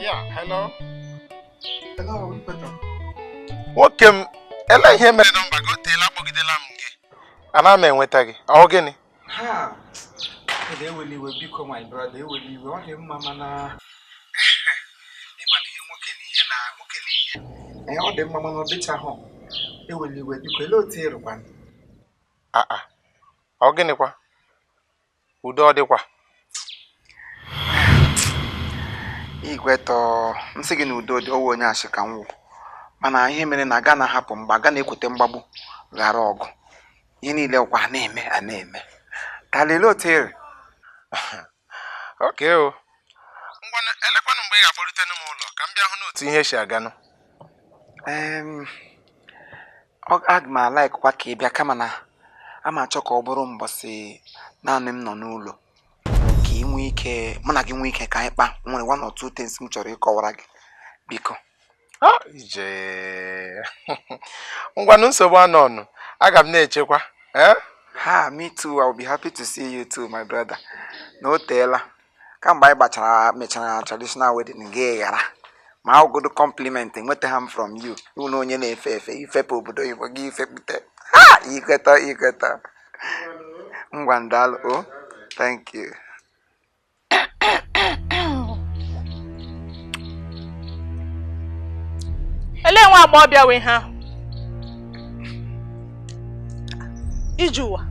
Yeah, hello. Hello, better. Welcome. Ela ihe mere number go tell akpogidela m gị. Ana m enweta gị. Ọ gịnị? Ha. They will become my brother. They will be one him mama na. Eh, all them mama no better home. They will be low tier one. Ọ gịnịkwa? Udo ọ dịkwa? Igweto, nsị gị na udo dị owo onye asị ka nwụ. Mana ihe mere na aga na hapụ mgbe aga na-ekwute mgbagbu ghara ọgụ. Ihe niile kwa na-eme. Talele otere. Okay o. Ngwanụ elekwanụ mgbe ị ga-akpọrute n'ụlọ ka m bịa hụ n'otu ihe si aganụ. Aga m like kwa ka ị bịa kama na ama achọ ka ọ bụrụ mbọsị naanị m nọ n'ụlọ. Ka ị nwee ike, mụ na gị nwee ike ka anyị kpa nwere one or two things m chọrọ ịkọwara gị. Biko. Ije. Ngwanụ nsogbu anọ aga m na-echekwa. Ha, me too. I will be happy to see you too, my brother. No tela. Come by mechara traditional wedding gay. My good compliment what ham from you. You know your ife obodo you give ife. Ha, igeta. Ngwandal, oh. Thank you. Ele nwa agba ọbịa we ha. Ijuwa.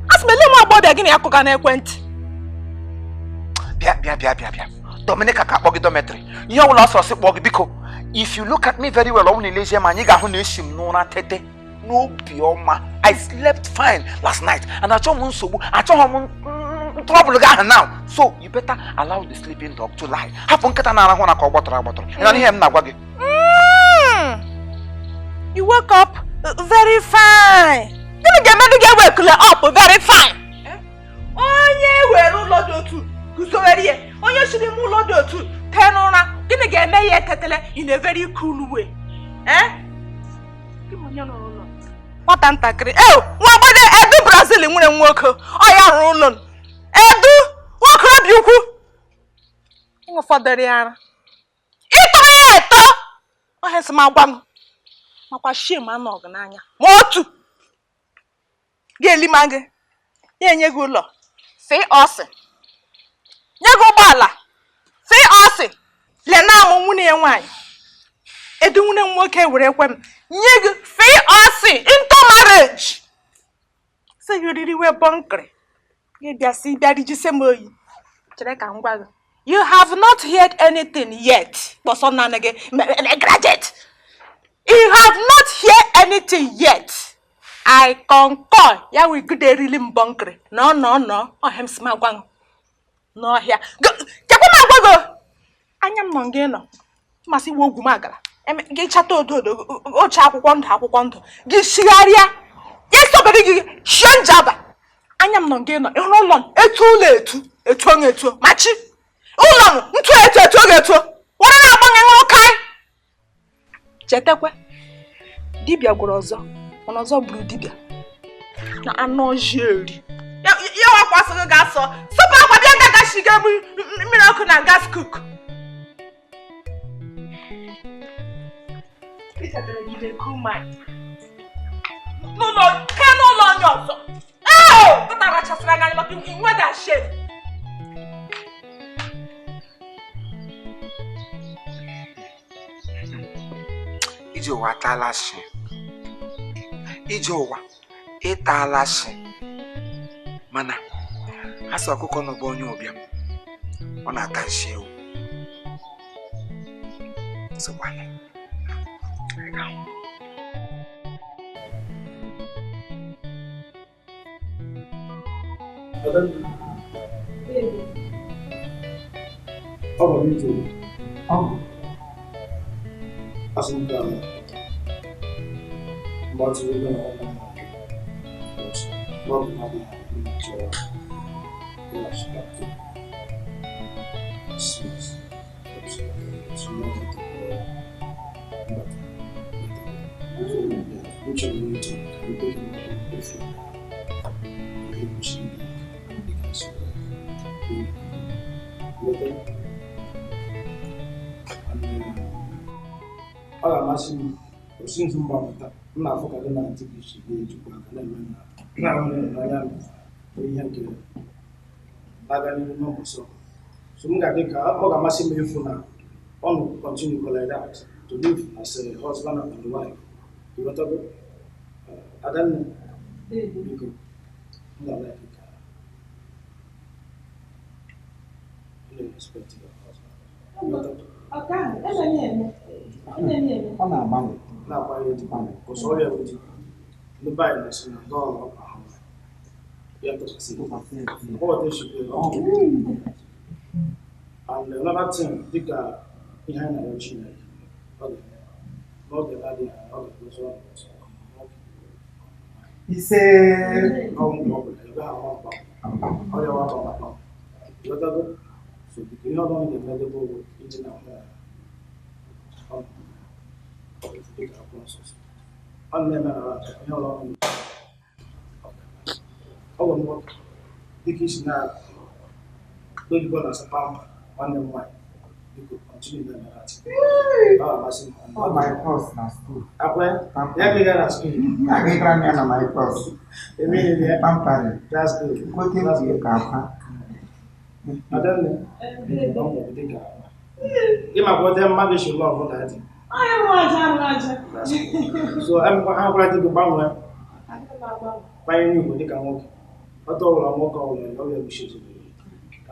Asmele nwa agba ọbịa gịnị akụga na ekwentị. Bịa. Dominic ka kpọ gị dormitory. Ihe ọbụla ọsọ sị kpọ gị biko. If you look at me very well, ọ na-elezie ma anyị ga-ahụ na esi m n'ụra tete n'obi ọma. I slept fine last night and achọghị m nsogbu, achọghị m trouble gị ahụ now. So you better allow the sleeping dog to lie. Hapụ nkịta na-arahụ na ka ọ gbọtọrọ. Ị na ihe m na-agwa gị. You woke up very fine. Gịnị ga-eme gị wake up very fine? Onye were ụlọ dị otu guzowere ya. Onye siri m ụlọ dị otu tee n'ụra. Gịnị ga-eme ya etetele in a very cool way? Nwata ntakịrị. Nwa agbọghọ Edu Brazil nwere nwoke. Ọ ya rụrụ ụlọ. Edu nwoke obi ukwu. Ụfọdụ ya ara. Ịtọrọ ya eto. Ọ hesi m agwa m. Makwa shame anọghị n'anya. Ma otu. Ga-eli ma gị. Ya enye gị ụlọ. Sị ọsị. Nye gị ụgbọala. Sị ọsị. Lena amụ nwunye ya nwaanyị. Edu nwunye nwoke were ekwe m. Nye gị sị ọsị into marriage. Sị gị riri wee bọnkịrị. Gị bịa sị bịa rijise m oyi. Chere ka m gwa gị. You have not heard anything yet. Bọsọ nana gị graduate. You have not heard anything yet. I concur. Ya we good really mbunkri. No. Oh him smart gwang. No here. Chekwa ma gwago. Anya m nọ ngị nọ. Masị wo ogwu magala. Gị chata ododo ocha akwụkwọ ndụ. Gị shigharịa. Ya stopere gị shenjaba. Anya m nọ ngị nọ. Ịhụrụ ụlọ etu ụlọ etu onye etu. Machi. Ụlọ ntu etu oge etu. Wara na agbanwe nrụ kai. Chetekwe. Dibia gwara ọzọ. Mana ọzọ bụrụ dibia. Na anọ ojii. Ya wakwa sị ga asọ. Sopa akwa bịa ga gashiga mmiri ọkụ na gas cook. N'ụlọ onye ọzọ. Kọta rachasịrị anya maka inwe da shame. Ije ụwa atala shi. Ije ụwa ịtala shi. Mana asị ọkụkọ n'ọbụ onye ụbịam. Ọ na-ata nshi ewu. Sokwana. All I'm asking you, since I'm about that, I'm not forgetting that TV she did to work and then now I am we have to bagani no so. So I'm gonna take all I'm asking you for now. On continue like that to live as a husband and wife. You want to go? I don't know. You go. I'm not like it. You respect your husband. You want to go? Ọ na-agbanwe. Na-agbanwe di because all you have to do, the Bible is in the door of our house. You have to see. All this should be wrong. And another thing, think behind our chin, not the daddy and all the those ones. Ise. No problem. You got one problem. All you want on problem. You got to go. So you not only the medical eating out there. Big process. On them around. You know, our work. The kitchen now. Don't you go as a pump on them white. You could continue the narrative. Oh, my course na school. Apa? Yeah, we got a school. I get run na my course. Immediately. Pampare. That's good. Go take the car. I don't know. You don't know the guy. You might go there, Maggie should love what I think. So I'm going to go back. Buying you with the can walk. I thought I'll walk out and all your wishes.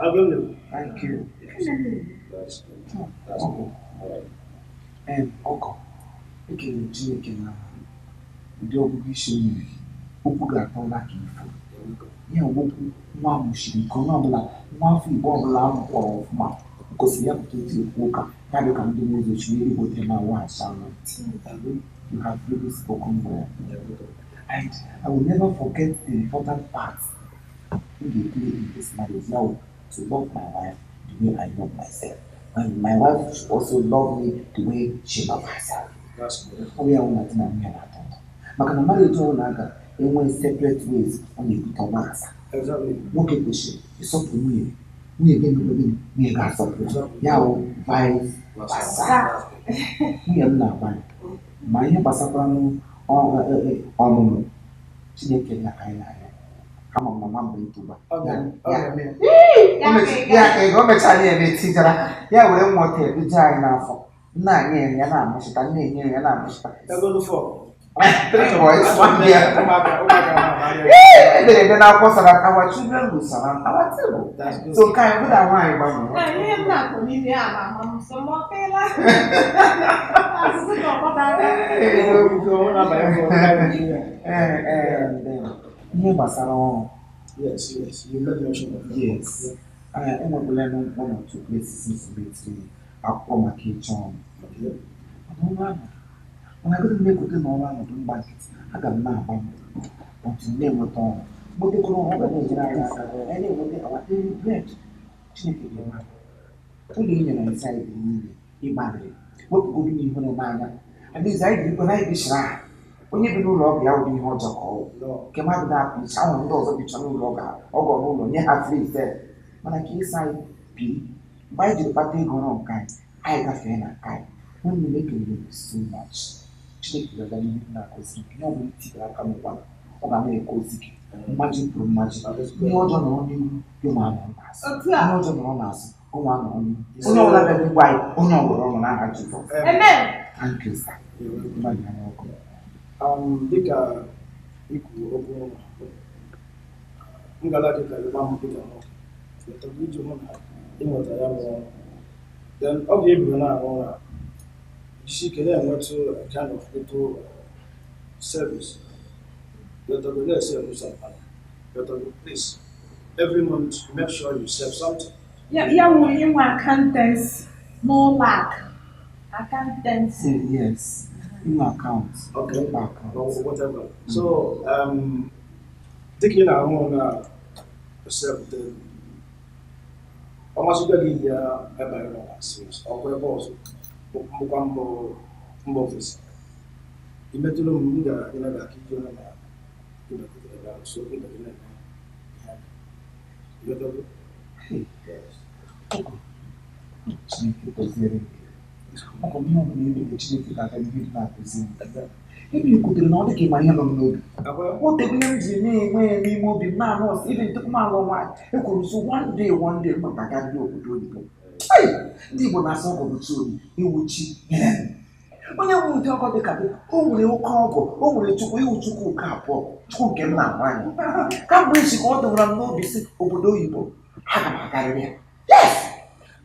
I'll give you. Thank you. That's good. That's good. All right. Ọkọ, ekele Chineke na ụdị ọgụgụ isi mmiri, okwu ga-atọ ụla ka ifo. Ya okwu nwa amụchiri nke onye ọbụla, nwa afọ Igbo ọbụla amụkwara ọfụma, gosiri ya pụta eti ekwu ụka, ya dị ka ndị na-ezochi eri bote na nwa asana. You have really spoken well. And I will never forget the important part in the play in this marriage now to love my wife the way I love myself. And my wife should also love me the way she loves herself. That's good. We are not in a mere attempt. Makana marriage all naga in separate ways on the Thomas. Exactly. Nwoke kwesịrị ịsọpụrụ nwunye, nwunye ga-emegbe nwunye ga-asọpụrụ ya o vice versa. Nwunye m na-agbalị ma ihe gbasakwara ọmụmụ Chineke ya ka anyị na-arịọ kama m na nwa mgbe ntụgba ya ka o mechara ya na-etijara ya were mmụta eduje anyị n'afọ nna anyị enye ya na-amụchita nna enye ya na-amụchita 3 boys, 1 girl. They now post that our children will surround our table. So can you put that one in Yes, you made mention of that. Yes. I am going to learn 1 or 2 places in Submitri. I'll come my kitchen. I don't know. When I go to make with them all around the market, I got now but you name it all. But they couldn't have anyway, our daily bread. Chicken, your man. Only in inside the meaning, he married. What could you even a man? And this I do when I be shy. When you do log, I'll be hot or cold. Came out that piece, I want those of the channel logger, or go home, you have 3 there. When I kiss I be, by the party go on kind, I got a kind. When you make it so much. Chineke ga-aga na-akụzi ihe ọ bụla itigara aka n'ụkwa ọ ga na-ekozi gị mmaji pụrụ mmaji ihe ọjọọ nọrọ n'ihu gị ma anọ n'azụ ihe ọjọọ nọrọ n'azụ ụmụ anọ n'ihu onye ọbụla bịara gwa anyị onye ọbụla ọnụ n'aha Jizọs thank you sir mmadụ anya ọkụ dịka ikwu okwu ngala dịka ịgba mbụ dịka nwoke iji hụ na ịnweta ya bụ then ọ ga-eburu na-arụ ụra she can enwetụ a kind of little service. Let us go service Let us please. Every month make sure you save something. Yeah, we want accountants, no lack. Accountants. Yes. In account. Okay. Or whatever. So taking our own self then almost got in a serious or also. Mbọ ofesi imetụrụ m ga-aga ka ije na ịdọkịta so ịdọkịta ọkọ m ihe ọ bụla ebe Chineke ga-aga n'ihe dị na-akụzi ebe ikutere na ọ dị ka ịma ihe nọ m n'obi o tegbunye m ji na-enwe ya n'ime obi m na-anụ ọsọ ibe ntekwu m alụ nwaanyị ekwuru so one day m ga-agarịrị obodo oyibo ndị Igbo na-asọ ọgọ bụ chi obi iwuchi onye nwe ụdị ọgọ dị ka gị o nwere oke ọgọ o nwere Chukwu iwu Chukwu nke abụọ Chukwu nke m na-agwa anyị kamgbe echi ka ọ dọwara m n'obi si obodo oyibo aga m agarịrị ya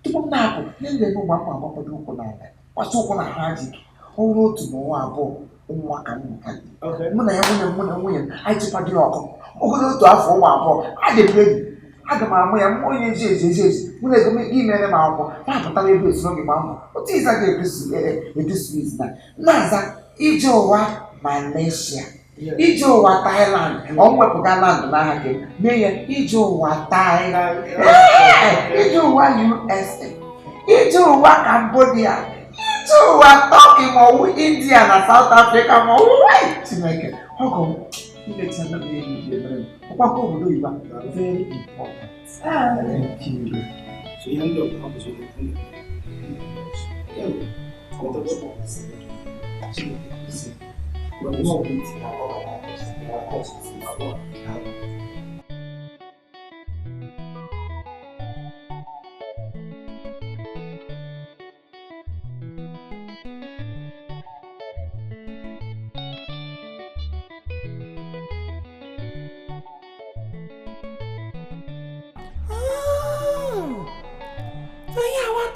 tupu m na-apụ nye nle m mgbe m agbapụta ụkwụ n'ala kwasị ụkwụ na ha ji gị ọ bụrụ otu na ọnwa abụọ nwa ka mụ na ya nwunye m anyị chịkwadịrị ọkụ ogolo otu afọ ụmụ abụọ a ga-ebu enyi aga m amụ ya onye ezi mụ na ego m imere m akwụkwọ na-apụtara ebe esoro gị ma mbụ otu iza ga-edusu izi na-aza ije ụwa Malaysia ije ụwa Thailand ọ wepụga land n'aha gị mee ya ije ụwa Thailand ije ụwa USA ije ụwa Cambodia ije ụwa Turkey ma ọwụ India na South Africa ma ọwụ Chineke ọgọ m imechana m ihe niile mere m ọgbakọ obodo oyibo very important. Thank you. So you end up having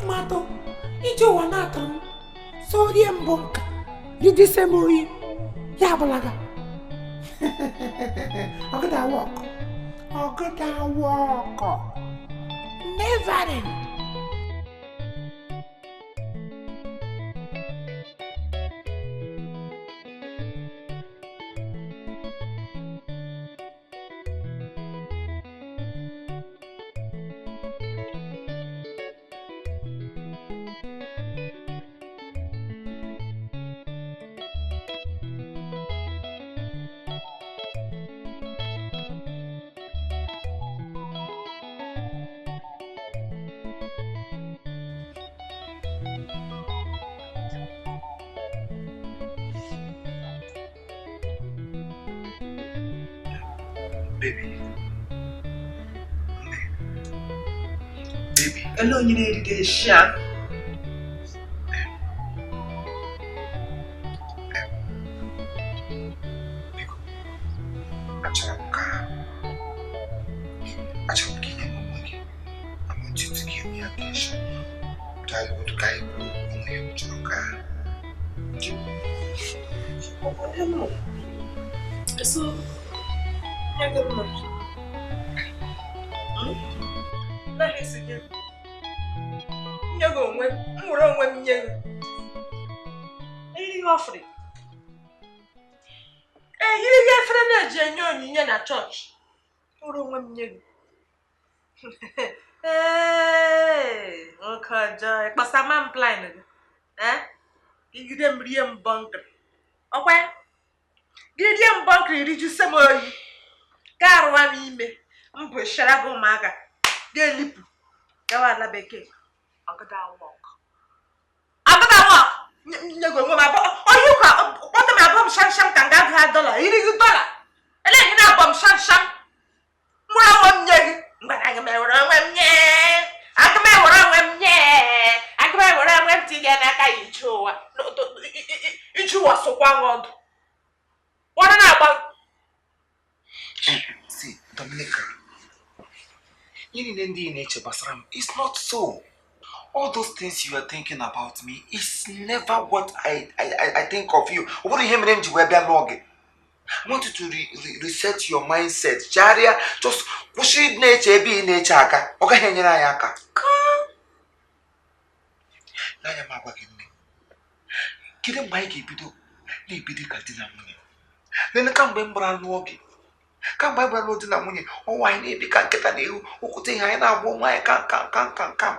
Mato, ije ụwa na-atọ m sorie mbụ nka ridise m oyi ya bụlaga ọgụda wọkụ neverin Baby. Hello, you need to share. I want you to give me attention. I would guide you on your So, Gideon Bunkry reduce some oil. Garwa me, Sharago Maga, Gelipu, Gawala Beke. I'll go down walk. You go, or you can, what the map of Shansham can get $100. $80. And then you know, bomb Shansham. Well, but I can marry around yeah. I can marry around yeah. I can marry around together. I can you was so one. What about? See, Dominica, you need in nature, Basram. It's not so. All those things you are thinking about me is never what I think of you. What do you mean to wear log? I want you to reset your mindset. Charia, just push it nature be nature. Okay, Henayaka. Come. Now you're my working me. Get him by Gibido. Libidi Katina money. Then I come by Brand Walkie. Come by Brand Lodina money. Oh, I need to get a new who could think I now won't my come.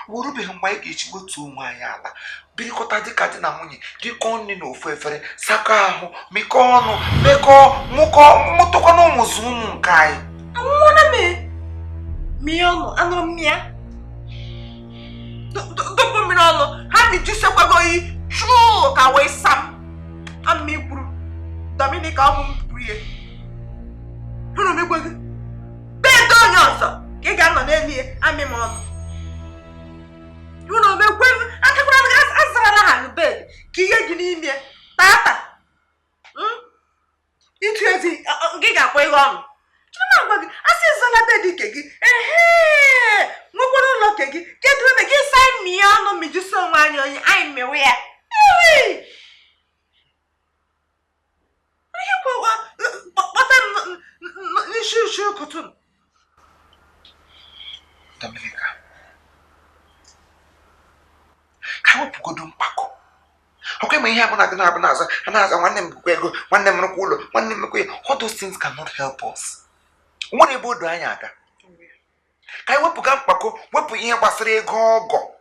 Would be my gate go to my yala. Bicota di Katina money. Do con no fefere, Sakaho, Mikono, Meko, Moko, Motokono Muzum Kai. I wanna me. Miono, and Mia. Don't put me n'ọnụ ha na-ejisokwago iyi chụụ ka wee sam amị kwuru Dominica ọ bụ mpụ ihe hụrụ m igwe gị bedo onye ọzọ ka ị ga-anọ n'elu ihe amị m ọnụ hụrụ m ekwe akakwara azarala ha n'bed ka ihe dị n'ime tata ịtụ ezi gị ga-akwa ihe ọnụ agwa gị asị zala bed ike gị nwekwara ụlọ ke gị kedu ebe gị sa mmi ya ọnụ mejisi onwe anyị onye anyị mewe ya ihe kpọta m n'isi ushi ụkụtụ Dominica, ka wepụgodo mkpakọ. Okay, my hair gonna have another one name go, one name cool, one name all those things cannot help us. What about Diana? Kai wepuga mkpako, wepu ihe gbasara ego ogo.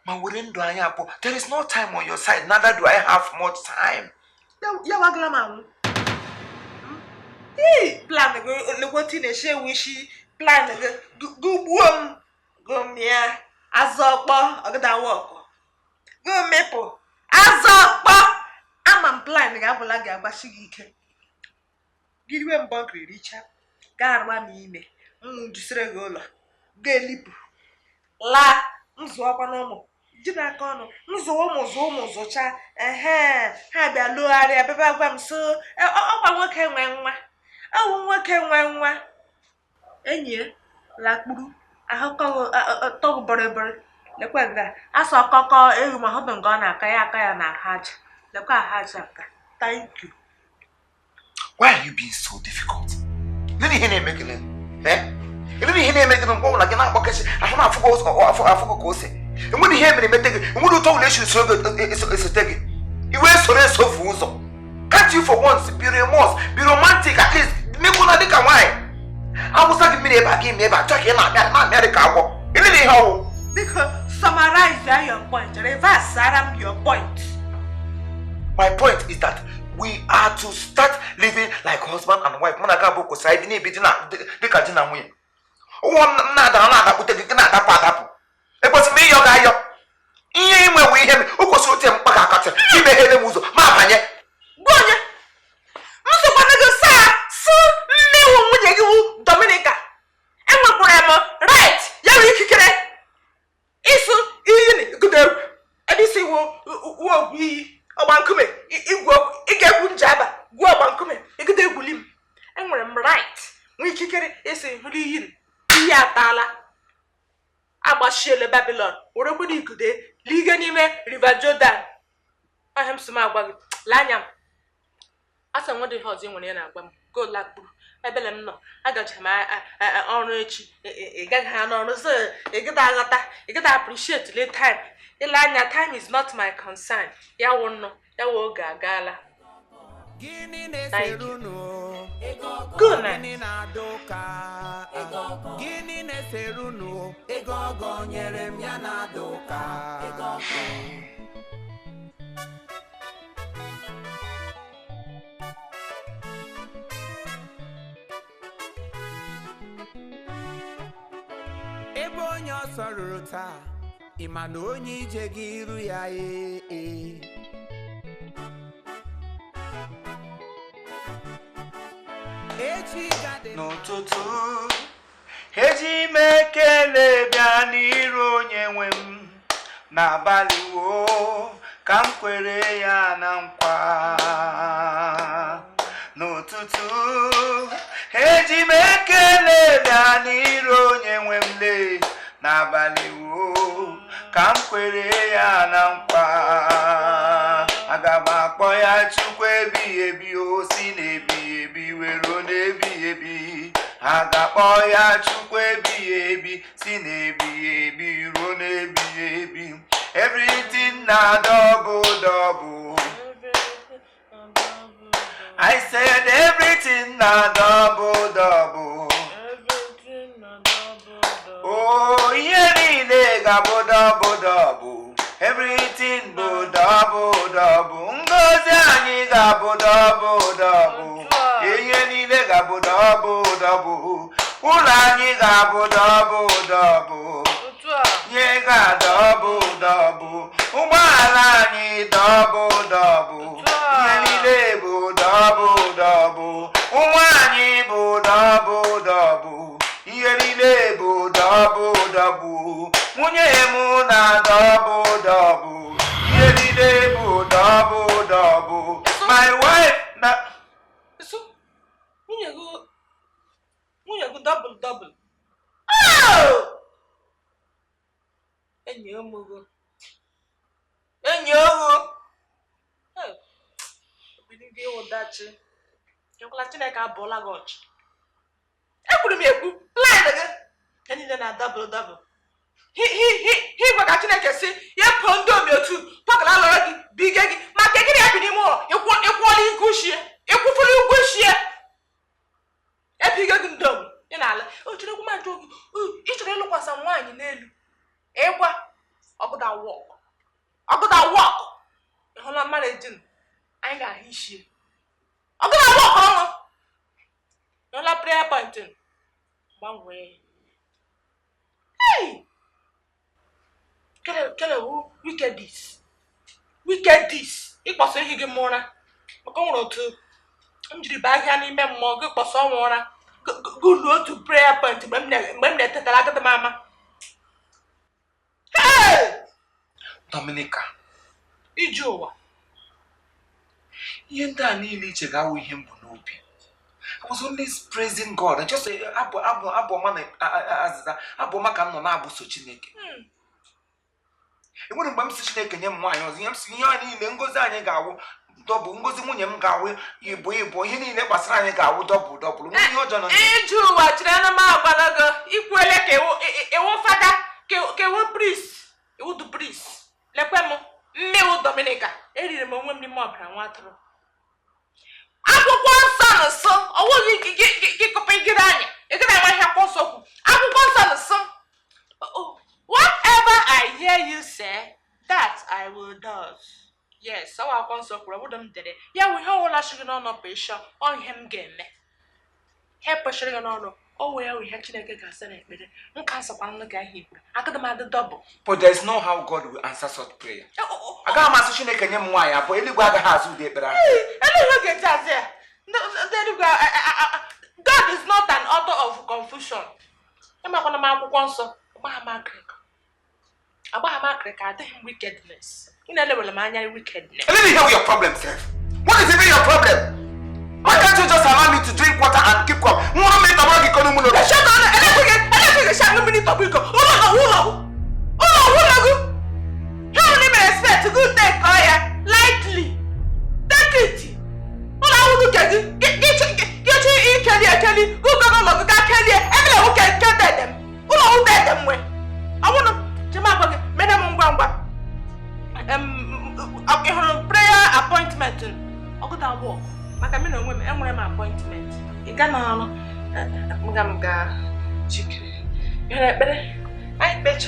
Ma were ndụ anyị apụ, there is no time on your side, neither do I have much time. Ya wagla ma. Plan go wetin dey share wishi, plan go buom, go mia, azokpo, ogada work. Go mepo. Azokpo. Ama plan ga-abụla ga-agbasi gị ike. Giriwe mbọ richa. Ga-arwa m ime. Jisere gị ụlọ. Ga-elipụ. La nzụọkwa n'ụmụ. Ji n'aka ọnụ. Nzụọ zụcha. Ha bịa lụgharịa bebe agwa m so ọkwa nwoke nwe nwa. Ọwụ nwoke nwe nwa. Enyi lakpuru ahụkọ tọgụ bọrịbọrị. Lekwa nga asọ ọkọkọ ewu ma hụdụ nga ọ na-aka ya na haja. Lekwa haja aka. Thank you. Why are you being so difficult? Let me hear you making it. Let me hear you making them go like an application. I don't have to go or say. And when you hear me, and when you talk, you so good. It's a take it. You were so full. Can't you for once be remorse, be romantic at least? Make one of the why. I was talking me about him, about talking about America. You didn't know. Because summarize your point, reverse your point. My point is that we are to start living like husband and wife. Managabo ko sa idini bidina de kajina mwe. One nada kutegi na da padapu. E kwesi mi yo ga yo. Ihe inwe we ihe ukosi ote mpaka akate. Ime hele muzo ma banye. Gonye. Muso kwa nego sa su mmewu nwunye gi Dominica. Enwekwara m right ya wi kikere. Isu iyi ni gudu. Edisi wo gwi Obankume, igegwu njaba, gwu Obankume, igide egwulim. Enwere m right. Nwe ikikere esi hụrụ iyi ihe atala. Agbashiele Babylon, were kwedi igude, liga n'ime River Jordan. Ahem sima agwa gị, lanya m. Asa nwa dị hozi nwere ya na-agwa m, go lakpuru. Ebele m nọ, agaje m ọrụ echi, ị gaghị ha n'ọrụ, so ị gịda aghọta, ị gịda appreciate the time. Ilanya, time is not my concern. Ya wonno, ya wo gagala. Thank you. Good night. Ebe onye ọsọ ruru taa ịma na onye ije gị iru ya n'ụtụtụ eji m ekele bịa n'iru onye nwe m n'abalị wo ka m kwere ya na nkwa n'ụtụtụ eji m ekele bịa n'iru onye nwe m le n'abalị wo ka m kwere ya na nkwa aga m akpọ ya Chukwu ebighị ebi o si n'ebighị ebi were n'ebighị ebi aga akpọ ya Chukwu ebighị ebi si n'ebighị ebi ruo n'ebighị ebi everything na double I said everything na double oh ihe niile ga-abụ double everything bụ double ngozi anyị ga-abụ double ihe niile ga-abụ double ụlọ anyị ga-abụ double Nyega double. Ụgbọala anyị double. Ihe niile bụ double. Ụmụ anyị bụ double. Ihe niile bụ double. Nwunye m na double. Ihe niile bụ double. My wife na nwunye gị double. Oh! Enyi omugo. Obido gị ụdachi. Ekwela Chineke abụọla gị ọchị. Ekwuru m ekwu, plan gị. Ya niile na double. He gwa ka Chineke si, ya pụọ ndị omi otu, tọkala lọrọ gị, bige gị, maka gịnị ya bi n'ime ụlọ, ịkwụọla igu shie, ịkwụfụrụ igwu shie. Ebigo gị ndị omi, ị na-ala. O chere okwu ma jụọ gị, ị chọrọ ịlụkwasa nwaanyị n'elu. Ịgwa, ọgụda wọk. Ị hụla mmadụ ejin, anyị ga-ahụ ishie. Ọgụda wọk ọnwụ. Ị hụla prayer point, gbanwee. Hey! Kele wu wickedness. Ịkpọsọ ihe gị mụra. Maka nwere otu m jiri baa ahịa n'ime mmụọ gị kpọsọ ọnwụ ụra. Gụlụ otu prayer point mgbe m na-etetara agadi m ama. Hey! Dominica, Ije ụwa. ihe ndị a niile iche ga-awụ ihe m bụ n'obi. I was only praising God. Just abụ ka m nọ na-abụso Chineke. Enwere mgbe m si Chineke nye m nwaanyị ọzọ, ihe m si ihe anyị niile ngozi anyị ga-awụ dọbụ, ngozi nwunye m ga-awụ ibu, ihe niile gbasara anyị ga-awụ dọbụl. Ihe ọjọọ nọ Ije ụwa chere na m agbara gị ikwele ka ewu fada ka ewu priest, ewu du priest. Lekwe m mmewu Dominica, eriri m onwe m n'ime ọbara nwa atụrụ. Akwụkwọ nsọ na nsọ, ọwụghị gị kọpa igiri anya, ị gaghị ama ihe akwụkwọ nsọ kwu. Akwụkwọ nsọ na nsọ. Whatever I hear you say, that I will do. Yes, ọ akwụkwọ nsọ kwuru, obodo m dere. Ya wụ ihe ọwụla shiri n'ọnụ pesha, ọ ihe m ga-eme. Ihe peshiri gị n'ọnụ, ọ wụ ya wụ ihe Chineke ga-asa n'ekpere. M ka nsọkwa nnu ga ihe ikpe. Agadi m adị double. But there is no how God will answer such prayer. Agaghị m asị Chineke nye m nwaanyị abụọ, eluigwe agaghị azụ ụdị ekpere ahụ. Eluigwe ga-eji azụ ya. God is not an author of confusion. Emakwana m akwụkwọ nsọ, agbaghị m akịrịka adịghị m wickedness. Ị na-elewere m anya wickedness. Let me hear your problem, sir. What is even your problem? Why can't you just allow me to drink water and keep calm? One minute I'm not going to Shut up! How many expect to go take oil lightly? Take it. All I want to get Kelly, go back on the Kelly, everyone who can get them. Who know that them way? I want to Jamaica, Madam Bamba. Prayer appointment. I'll go down walk. Makamino women, and when my appointment. You can chicken. You're better. I bet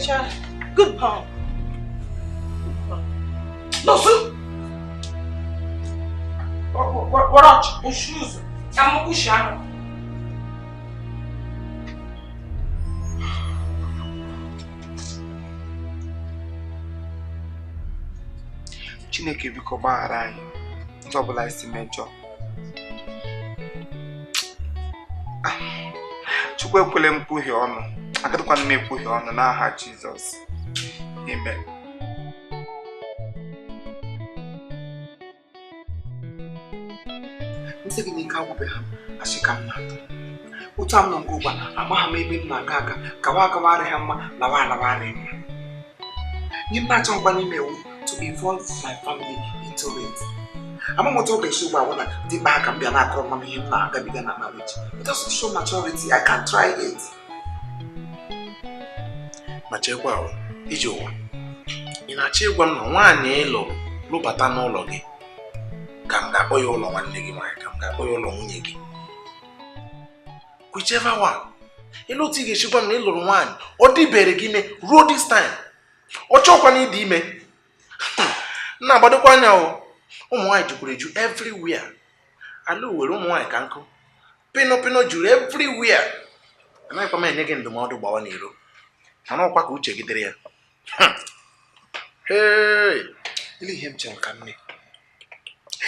you. Good pump. No, sir. What are your shoes? I'm a shot. Chineke biko gbaghara anyị ndị ọbụla isi mejọ. Chukwu ekwele m kwuhie ọnụ, agadịkwana m ekwuhie ọnụ n'aha Jizọs. Amen. Nsị gị n'ike agwụbeghị m achịka m na-atọ. Otu a m nọ nke ụgba amagha m ebe m na-aga aga gawa agawara ha mma lawa alawara mma. Nye m na-achọ ngwa n'ime iwu to involve my family into it. I'm not talking about what I did back and be an acronym of him now, Gabigan marriage. It doesn't show maturity. I can't try it. Machekwa, Ijo. Inachekwa no one elo, lupata no logi. Kanga oyo lo one negi my kanga oyo lo munyegi. Whichever one. Elo tige shikwa nelo one. Odi beregime road this time. Ochokwa ni dime. Na badokwa nya o. Ụmụnwaanyị jukwuru eju everywhere. Alụ were ụmụnwaanyị ka nkụ. Pino juru everywhere. Anaghịkwa m enye gị ndụmọdụ gbawa n'iro. mana ọkwa ka uche gidere ya. Hey, Ile ihe m chere ka mme.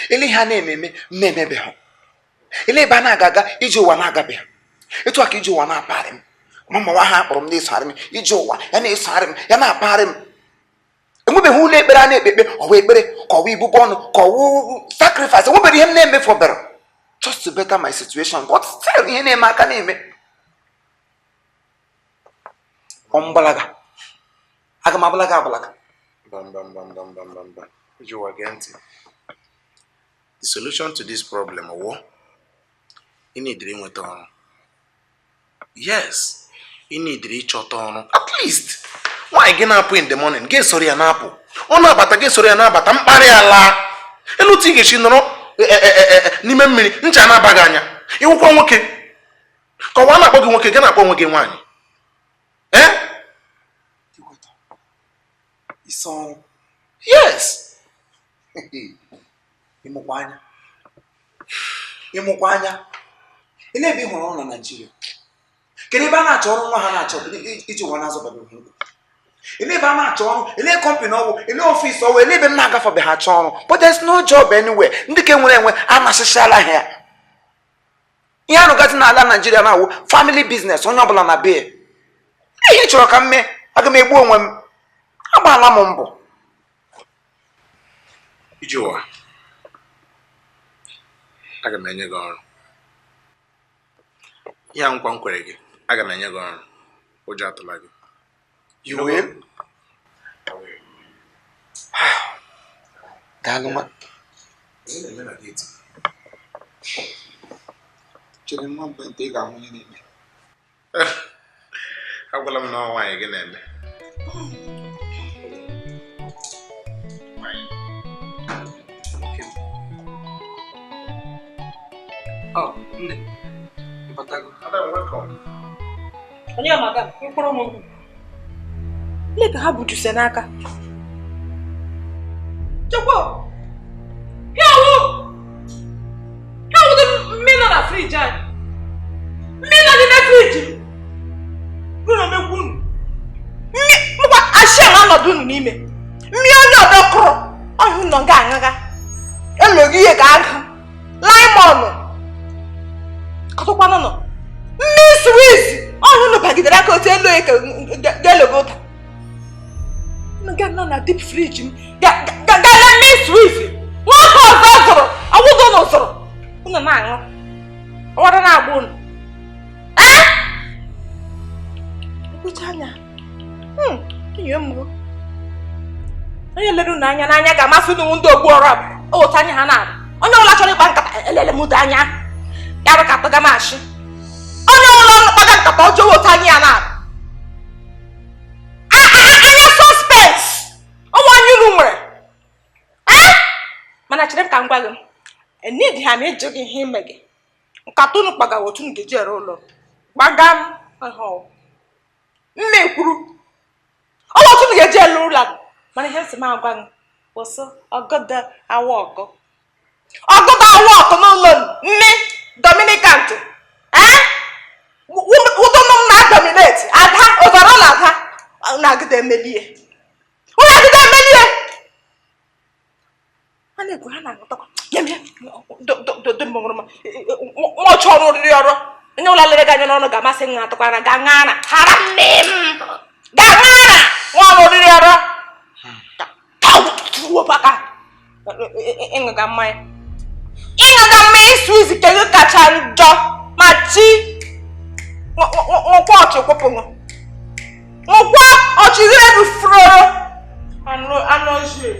Ile ihe a na-ememe mmemebeghị. Ile ebe a na-aga iji ụwa na-agabeghị. Etu a ka iji ụwa na-apagharị m. Mama nwa ha kpọrọ m na-esogharị m iji ụwa ya na-esogharị m ya na-apagharị m. Enwebeghị ụlọ ekpere a na-ekpekpe ọwa ekpere ka ọwa ibube ọnụ ka ọwa sacrifice. Enwebeghị ihe m na-emefọbara just to better my situation, but still ihe na-eme aka na-eme. Ọmbalaga aga m abalaga abalaga. Bam. Iji ụwa gee ntị. The solution to this problem ị na-ediri nweta ọrụ. Yes, ị na-ediri ịchọta ọrụ. At least nwaanyị gị na-apụ in the morning ga-esoro ya na-apụ. Ọ na-abata ga-esoro ya na-abata mkparị ala. Elu otu ị ga-esi nọrọ n'ime mmiri ncha na-abaghị anya. Ịwụkwa nwoke ka ọwa na-akpọ gị nwoke ga na-akpọ onwe gị nwaanyị. Isi ọrụ. Yes. Ịmụkwa anya. Ile ebe ị hụrụ ọrụ na Naịjirịa. Kedu ebe a na-achọ ọrụ nwa ha na-achọ iji ụwa na-azọbaghị ụkwụ? Ile ebe a na-achọ ọrụ, ile kọmpanị ọgwụ, ile ọfịs ọgwụ, ile ebe m na-agafebeghị achọ ọrụ. But there's no job anywhere. Ndị ka enwe a na-asịsịala ha. Ihe arụgasị n'ala Naịjirịa na-awụ family business onye ọbụla na be. Ihe chọrọ ka m mee, aga m egbu onwe m. Agbaala m mbọ. Iji ụwa aga m enye gị ọrụ. Ihe nkwa m kwere gị aga m enye gị ọrụ. Ụjọ atụla gị. You will? Daalụ nwa. Chere nwa mgbe nta ị ga-ahụ onye na-eme. Agwala m na nwaanyị gị na-eme. Oh, nne. Ịbatago. Madam, welcome. Onye madam, mkpụrụ m. Ile ka ha bujuse n'aka. Chukwu! Dị mmiri nọ na friji anyị. Mmiri nọ dị na friji. Unu emekwu unu. Mkpa ashịa na ọnọdụ unu n'ime. Mmiri onye ọdọ kụrụ. Ọhịa ụlọ nga aṅaga. Eloghị ihe ka agụ. Laimọnụ. Kọtụkwanụ nọ. Mmiri Swiss. Ọhịa unu bagidere aka otu elu eke ga-elogo ụda. Unu ga nọ na deep fridge m. Ga-ele mmiri Swiss. Nwoke ọzọ zụrụ. Ọwụzọ unu zụrụ. Unu na-aṅụ. Ọwara na-agba unu. Ekwecha anya. Enyi m. Onye lere unu anya n'anya ga-amasị unu ndị ogbu ọrụ abụ. Otu anya ha na-abụ. Onye ọbụla chọrọ ịkpa nkata elele m ụdị anya. Ya bụ ka atụga m ashị. Onye ọbụla kpaga nkata ọjọọ otu anya ya na-abụ. Anya suspect. Ọnwa anya unu nwere. Mana chere m ka m gwa gị. Enidi ha na-eji gị ihe ime gị. Nkata unu kpaga otu unu ga-eji ere ụlọ. Gbaga m. Mme kwuru. Ọnwa otu unu ga-eji ere ụlọ. Mana ihe nsị m agwa gị. Kwụsị ọgọdọ awa ọgọ. Ọgọdọ awa ọgọ n'ụlọ nne Dominicant. Ụtụnụ m na-dominate. Ada ụzọrọ na ada. Na-agịda emelie. Ụlọ agịda emelie. Ha na-ekwu ha na-agụtakwa. Nwa ọchọ ọrụ riri ọrụ. Onye ụlọ lere gị anya n'ọnụ ga-amasị m na-atụkwa na ga ṅara. Hara nne m. Ga ṅara. Nwa ọrụ riri ọrụ. Wopaka ịṅụga mmanya Swiss ke gị kacha njọ ma chi nwụkwa ọchị kwụpụṅụ nwụkwa ọchị gị ebufuru anụ ojii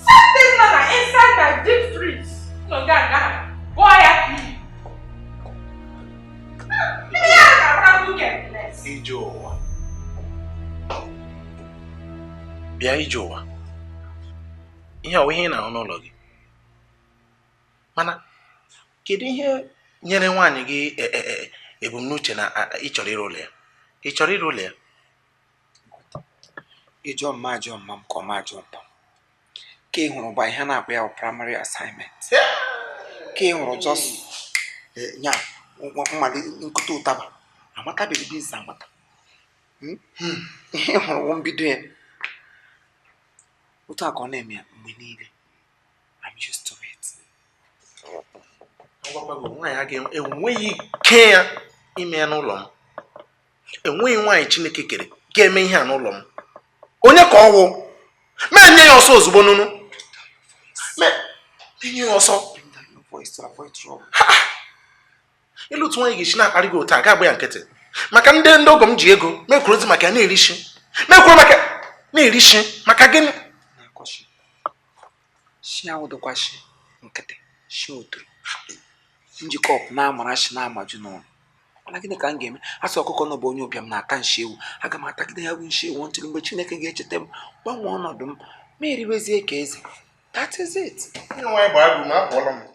something nọ na inside my deep freeze n'oge aga gụọ ya ya ga-abara weekend Ije ụwa bịa ije ụwa ihe ọ ihe ị na-ahụ n'ụlọ gị mana kedu ihe nyere nwaanyị gị ebumnuche na ịchọrọ ịrụ ụlọ ya ịchọrọ ịrụ ụlọ ya Ịjọ mma ajọ mma m ka ọma ajọ mpa ka ị hụrụ gba ihe na-akpọ ya primary assignment ka ị hụrụ just nya mmadụ nkụta ụtaba amatabeghị biznes amata Ihe hụrụ mbido ya. Otu a ka ọ na-eme ya mgbe niile. I'm used to it. Nwaanyị enweghị ike ya ime ya n'ụlọ m. Enweghị nwaanyị Chineke kere ga-eme ihe a n'ụlọ m. Onye ka ọ wụ? Mee nye ya ọsọ ozugbo nunu. Mee nye ya ọsọ. Ịlụ otu nwaanyị ga-esi na-akparị gị otu a ga-agba ya nkịtị. Maka ndị ọgọ m ji ego mekwurozi maka ya na-erishi. Mekwuru maka na-erishi maka gịnị? Shi ahụ dịkwa shi nkịtị, shi oturu. Njikọ na-amara shi na-amaju n'ọnụ. Mana gịnị ka m ga-eme? Asị ọkụkọ nọ bụ onye ụbịam na-ata nshi ewu. Aga m atagide ya bụ nshi ewu ntụrụ mgbe Chineke ga-echeta m gbanwee ọnọdụ m ma eribezie ka eze. That is it. Nwaanyị gbara agụ ma apụọla m.